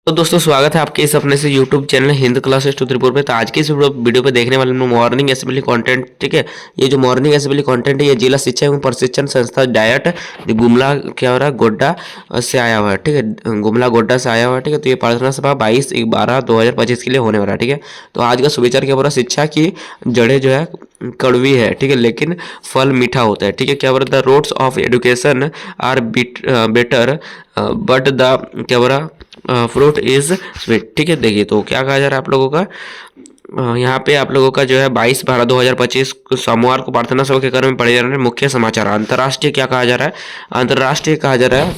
तो दोस्तों स्वागत है आपके इस अपने से यूट्यूब चैनल हिंद क्लासेस 234 पे। तो आज की इस वीडियो पे देखने वाले हम लोग मॉर्निंग असेंबली कंटेंट। ठीक है, ये जो मॉर्निंग असेंबली कंटेंट है ये जिला शिक्षा एवं प्रशिक्षण संस्था डायट गुमला क्या हो रहा है गोड्डा से आया हुआ है। ठीक है, गुमला गोड्डा से आया हुआ है। ठीक है, तो ये प्रार्थना सभा 22/12/2025 के लिए होने वाला है। ठीक है, तो आज का सुविचार क्या बोला, शिक्षा की जड़ें जो है कड़वी है। ठीक है, लेकिन फल मीठा होता है। ठीक है, क्या बोला, the roads of education are better but the क्या बोला फ्रूट इज स्वीट। ठीक है, देखिए तो क्या कहा जा रहा है आप लोगों का, यहाँ पे आप लोगों का जो है 22/12/2025 सोमवार को प्रार्थना सभा के क्रम में पढ़े जा रहे हैं मुख्य समाचार। अंतर्राष्ट्रीय क्या कहा जा रहा है, अंतर्राष्ट्रीय कहा जा रहा है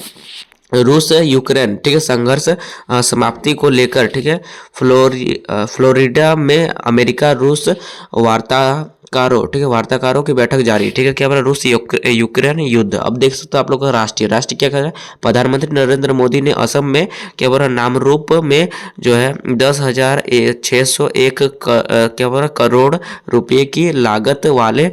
रूस यूक्रेन ठीक है संघर्ष समाप्ति को लेकर। ठीक है, फ्लोरिडा में अमेरिका रूस वार्ताकारों की बैठक जारी। ठीक है, क्या बोला, रूस यूक्रेन युद्ध। अब देख सकते हो आप लोग का राष्ट्रीय क्या कह रहा है, प्रधानमंत्री नरेंद्र मोदी ने असम में क्या बोला नामरूप में जो है 10,601 क्या बोला करोड़ रुपए की लागत वाले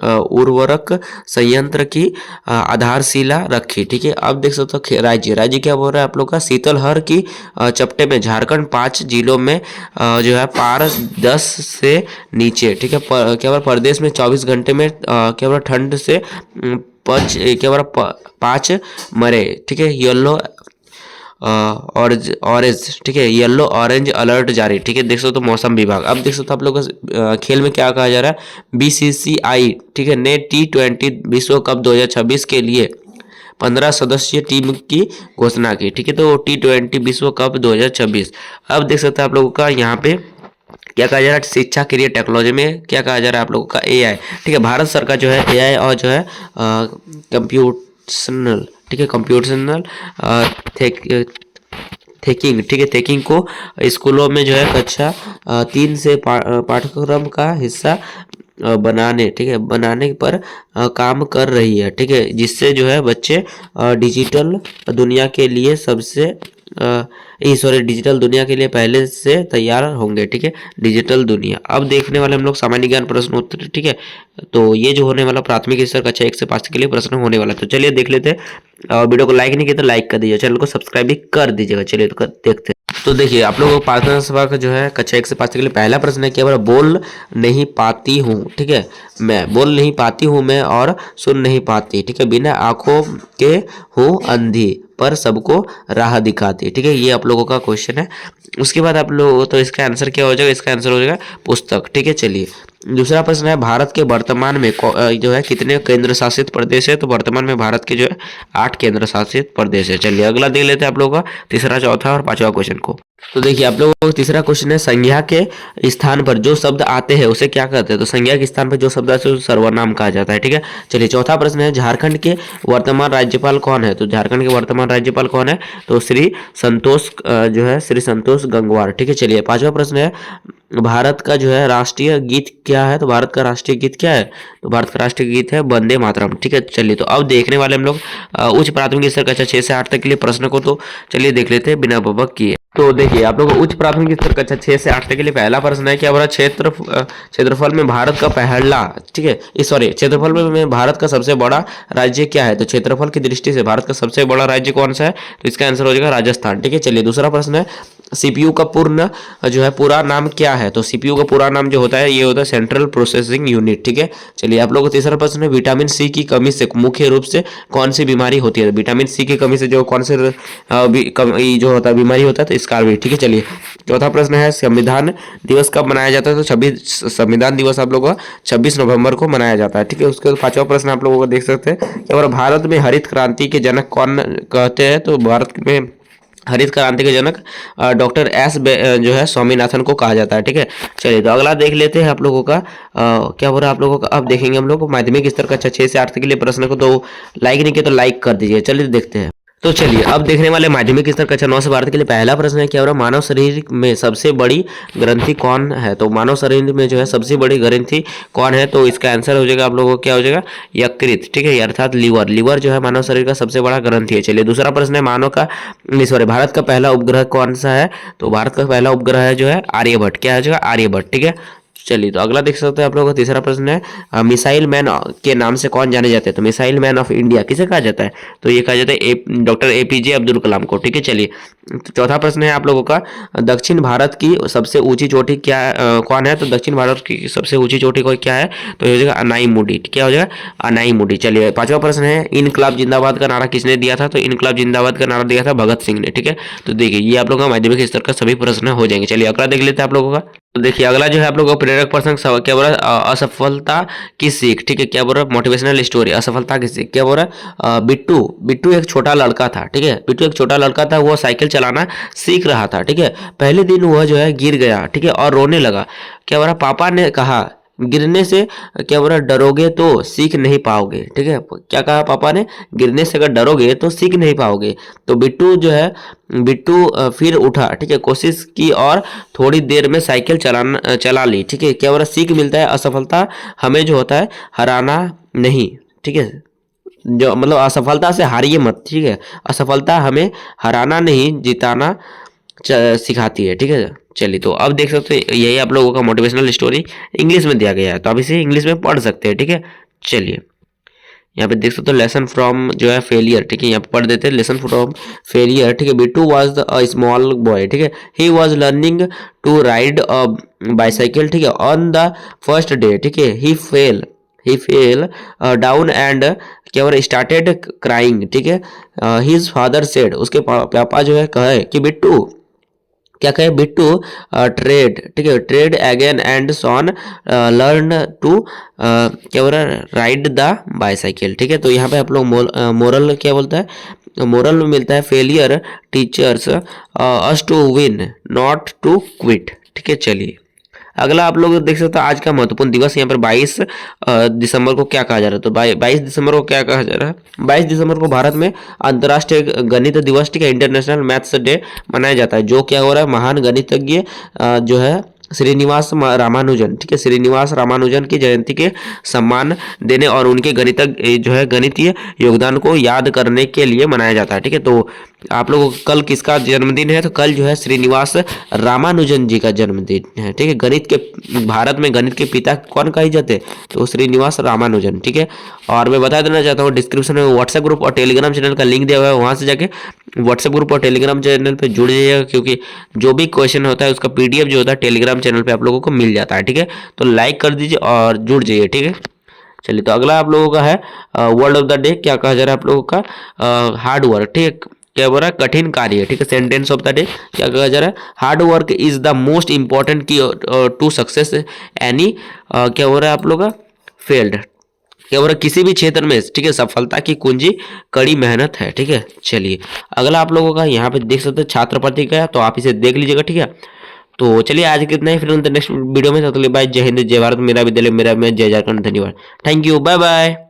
उर्वरक संयंत्र की आधारशिला रखी। ठीक है, अब देख सकते हो राज्य क्या बोल रहा है आप लोग का, शीतलहर की चपटे में झारखंड 5 जिलों में जो है पार 10 से नीचे। ठीक है, क्या बोला प्रदेश में 24 घंटे में क्या बोला ठंड से क्या बोला 5 मरे। ठीक है, येलो ऑरेंज ठीक है येलो ऑरेंज अलर्ट जारी। ठीक है, देख सकते हो मौसम विभाग। अब देख सकते हो आप लोग खेल में क्या कहा जा रहा है, बीसीसीआई ठीक है ने T20 विश्व कप 2026 के लिए 15 सदस्यीय टीम की घोषणा की। ठीक है, तो T20 विश्व कप 2026। अब देख सकते हैं आप लोगों का यहाँ पे क्या कहा जा रहा है, शिक्षा के लिए टेक्नोलॉजी में क्या कहा जा रहा है आप लोगों का, AI। ठीक है, भारत सरकार जो है AI और जो है कंप्यूटेशनल ठीक है कंप्यूटेशनल थिंकिंग ठीक है थिंकिंग को स्कूलों में जो है कक्षा 3 से पाठ्यक्रम का हिस्सा बनाने पर काम कर रही है। ठीक है, जिससे जो है बच्चे डिजिटल दुनिया के लिए डिजिटल दुनिया के लिए पहले से तैयार होंगे। ठीक है, डिजिटल दुनिया। अब देखने वाले हम लोग सामान्य ज्ञान प्रश्न उत्तर। ठीक है, तो ये जो होने वाला प्राथमिक स्तर कक्षा 1 से 5 के लिए प्रश्न होने वाला। तो चलिए देख लेते हैं, और वीडियो को लाइक नहीं किया तो लाइक कर दीजिए, चैनल को सब्सक्राइब भी कर दीजिएगा। चलिए तो देखते हैं। तो देखिए आप लोगों को प्रार्थना सभा का जो है कक्षा 1 से 5 के लिए पहला प्रश्न है, क्या बोला, बोल नहीं पाती हूँ। ठीक है, मैं बोल नहीं पाती हूँ मैं और सुन नहीं पाती। ठीक है, बिना आंखों के हूँ अंधी पर सबको राह दिखाती। ठीक है, ये आप लोगों का क्वेश्चन है। उसके बाद आप लोग तो इसका आंसर क्या हो जाएगा, इसका आंसर हो जाएगा पुस्तक। ठीक है, चलिए दूसरा प्रश्न है, भारत के वर्तमान में जो है कितने केंद्र शासित प्रदेश है। तो वर्तमान में भारत के जो है 8 केंद्र शासित प्रदेश है। चलिए अगला देख लेते हैं आप लोगों का तीसरा, चौथा और पांचवा क्वेश्चन को। तो देखिए आप लोगों को तीसरा क्वेश्चन है, संज्ञा के स्थान पर जो शब्द आते हैं उसे क्या कहते हैं। तो संज्ञा के स्थान पर जो शब्द आते हैं उसे सर्वनाम कहा जाता है। ठीक है, चलिए चौथा प्रश्न है, झारखंड के वर्तमान राज्यपाल कौन है। तो झारखंड के वर्तमान राज्यपाल कौन है, तो श्री संतोष गंगवार। ठीक है, चलिए पांचवा प्रश्न है, भारत का जो है राष्ट्रीय गीत क्या है। तो भारत का राष्ट्रीय गीत क्या है, तो भारत का राष्ट्रीय गीत है वंदे मातरम। ठीक है, चलिए तो अब देखने वाले हम लोग उच्च प्राथमिक स्तर कक्षा 6 से 8 तक के लिए प्रश्न को। तो चलिए देख लेते हैं बिना बबक किए। तो देखिए आप लोग उच्च प्राथमिक स्तर कक्षा 6 से 8 तक के लिए पहला प्रश्न है, क्या बोला, क्षेत्रफल में भारत का पहला ठीक है क्षेत्रफल में भारत का सबसे बड़ा राज्य क्या है। तो क्षेत्रफल की दृष्टि से भारत का सबसे बड़ा राज्य कौन सा है, तो इसका आंसर हो जाएगा राजस्थान। ठीक है, चलिए दूसरा प्रश्न है, CPU का पूरा नाम क्या है। तो CPU का पूरा नाम जो होता है ये होता है सेंट्रल प्रोसेसिंग यूनिट। ठीक है, चलिए आप लोगों को तीसरा प्रश्न है, विटामिन सी की कमी से मुख्य रूप से कौन सी बीमारी होती है। विटामिन सी की कमी से जो कौन से जो होता है बीमारी होता है, तो स्कार्वी। ठीक है, चलिए चौथा प्रश्न है, संविधान दिवस कब मनाया जाता है। तो संविधान दिवस आप लोगों का 26 नवंबर को मनाया जाता है। ठीक है, उसके बाद पांचवा प्रश्न आप लोगों को देख सकते हैं, क्या भारत में हरित क्रांति के जनक कौन कहते हैं। तो भारत में हरित क्रांति के जनक डॉक्टर जो है स्वामीनाथन को कहा जाता है। ठीक है, चलिए तो अगला देख लेते हैं आप लोगों का क्या बोल रहा है आप लोगों का। अब देखेंगे हम लोग माध्यमिक स्तर कक्षा 6 से 8 तक के लिए प्रश्न को। तो लाइक नहीं किया तो लाइक कर दीजिए। चलिए देखते हैं। तो चलिए अब देखने वाले माध्यमिक स्तर कक्षा 9 से 12 के लिए पहला प्रश्न है, क्या हो रहा है, मानव शरीर में सबसे बड़ी ग्रंथि कौन है। तो मानव शरीर में जो है सबसे बड़ी ग्रंथि कौन है। तो इसका आंसर हो जाएगा आप लोगों को क्या हो जाएगा, यकृत। ठीक है, अर्थात लीवर जो है मानव शरीर का सबसे बड़ा ग्रंथि है। चलिए दूसरा प्रश्न है, भारत का पहला उपग्रह कौन सा है। तो भारत का पहला उपग्रह है जो है आर्यभट्ट। क्या हो जाएगा, आर्यभट्ट। ठीक है, चलिए तो अगला देख सकते हैं आप लोगों का तीसरा प्रश्न है मिसाइल मैन के नाम से कौन जाने जाते हैं? तो मिसाइल मैन ऑफ इंडिया किसे कहा जाता है? तो ये कहा जाता है डॉक्टर एपीजे अब्दुल कलाम को। ठीक है, चलिए तो चौथा प्रश्न है आप लोगों का दक्षिण भारत की सबसे ऊंची चोटी क्या कौन है? तो दक्षिण भारत की सबसे ऊंची चोटी कोई क्या है? तो ये हो जाएगा अनाई मुडी। क्या हो जाएगा? अनाई मुडी। चलिए पांचवा प्रश्न है इनकलाब जिंदाबाद का नारा किसने दिया था? तो इनकलाब जिंदाबाद का नारा दिया था भगत सिंह ने। ठीक है, तो देखिए ये आप लोगों का माध्यमिक स्तर का सभी प्रश्न हो जाएंगे। चलिए अगला देख लेते हैं आप लोगों का। तो देखिए अगला जो है आप लोगों का प्रेरक प्रसंग क्या बोल रहा है? असफलता की सीख। ठीक है, क्या बोल रहा है? मोटिवेशनल स्टोरी असफलता की सीख। क्या बोल रहा है? बिट्टू बिट्टू एक छोटा लड़का था। ठीक है, बिट्टू एक छोटा लड़का था, वो साइकिल चलाना सीख रहा था। ठीक है, पहले दिन वह जो है गिर गया। ठीक है, और रोने लगा। क्या बोल रहा? पापा ने कहा गिरने से क्या बोला डरोगे तो सीख नहीं पाओगे। ठीक है, क्या कहा पापा ने? गिरने से अगर डरोगे तो सीख नहीं पाओगे। तो बिट्टू फिर उठा। ठीक है, कोशिश की और थोड़ी देर में साइकिल चला ली। ठीक है, क्या बोला? सीख मिलता है असफलता हमें जो होता है हराना नहीं। ठीक है, जो मतलब असफलता से हारिए मत। ठीक है, असफलता हमें हराना नहीं जिताना सिखाती है। ठीक है, चलिए तो अब देख सकते हैं यही आप लोगों का मोटिवेशनल स्टोरी इंग्लिश में दिया गया है, तो आप इसे इंग्लिश में पढ़ सकते हैं। ठीक है, चलिए यहाँ पे देख सकते हो लेसन फ्रॉम जो है फेलियर। ठीक है, यहाँ पे पढ़ देते हैं लेसन फ्रॉम फेलियर। ठीक है, Bittu was a small boy. ठीक है, he was learning to ride a bicycle. ठीक है, ऑन द फर्स्ट डे। ठीक है, ही फेल डाउन एंड क्या बोला स्टार्टेड क्राइंग। ठीक है, हिज फादर सेड उसके पापा जो है कहे कि बिट्टू क्या कहे? बिट्टू ट्रेड। ठीक है, tried again and soon learn to क्या बोल रहा है? Ride the bicycle. ठीक है, तो यहाँ पे आप लोग मोरल क्या बोलता है? मोरल में मिलता है failure teaches us to win not to quit. ठीक है, चलिए अगला आप लोग देख सकते हो आज का महत्वपूर्ण दिवस। यहाँ पर 22 दिसंबर को क्या कहा जा रहा है? तो 22 दिसंबर को क्या कहा जा रहा है? 22 दिसंबर को भारत में अंतर्राष्ट्रीय गणित दिवस। ठीक है, इंटरनेशनल मैथ्स डे मनाया जाता है। जो क्या हो रहा है? महान गणितज्ञ जो है श्रीनिवास रामानुजन। ठीक है, श्रीनिवास रामानुजन की जयंती के सम्मान देने और उनके गणितज्ञ जो है गणितीय योगदान को याद करने के लिए मनाया जाता है। ठीक है, तो आप लोगों को कल किसका जन्मदिन है? तो कल जो है श्रीनिवास रामानुजन जी का जन्मदिन है। ठीक है, गणित के भारत में गणित के पिता कौन कहे जाते हैं? तो श्रीनिवास रामानुजन। ठीक है, और मैं बता देना चाहता हूँ डिस्क्रिप्शन में व्हाट्सएप ग्रुप और टेलीग्राम चैनल का लिंक दिया हुआ है, वहाँ से जाके व्हाट्सएप ग्रुप और टेलीग्राम चैनल पे जुड़ जाइएगा, क्योंकि जो भी क्वेश्चन होता है उसका पीडीएफ जो होता है टेलीग्राम चैनल पे आप लोगों को मिल जाता है। ठीक है, तो लाइक कर दीजिए और जुड़ जाइए। ठीक है, चलिए तो अगला आप लोगों का है वर्ड ऑफ द डे। क्या कहा जा रहा है आप लोगों का? Hard work. ठीक है, क्या बोल रहा है? कठिन कार्य। ठीक है, सेंटेंस ऑफ द डे क्या कहा जा रहा है? Hard work is the most important की टू सक्सेस एनी क्या हो रहा है आप लोग का? फील्ड। क्या बोल रहा है? किसी भी क्षेत्र में। ठीक है, सफलता की कुंजी कड़ी मेहनत है। ठीक है, चलिए अगला आप लोगों का यहाँ पे देख सकते हैं छात्र पत्रिका है, तो आप इसे देख लीजिएगा। ठीक है, तो चलिए आज कितना ही, फिर नेक्स्ट वीडियो में। तो बाय, जय हिंद, जय भारत, मेरा विद्यालय मेरा मैं, जय झारखंड। धन्यवाद, थैंक यू, बाय बाय।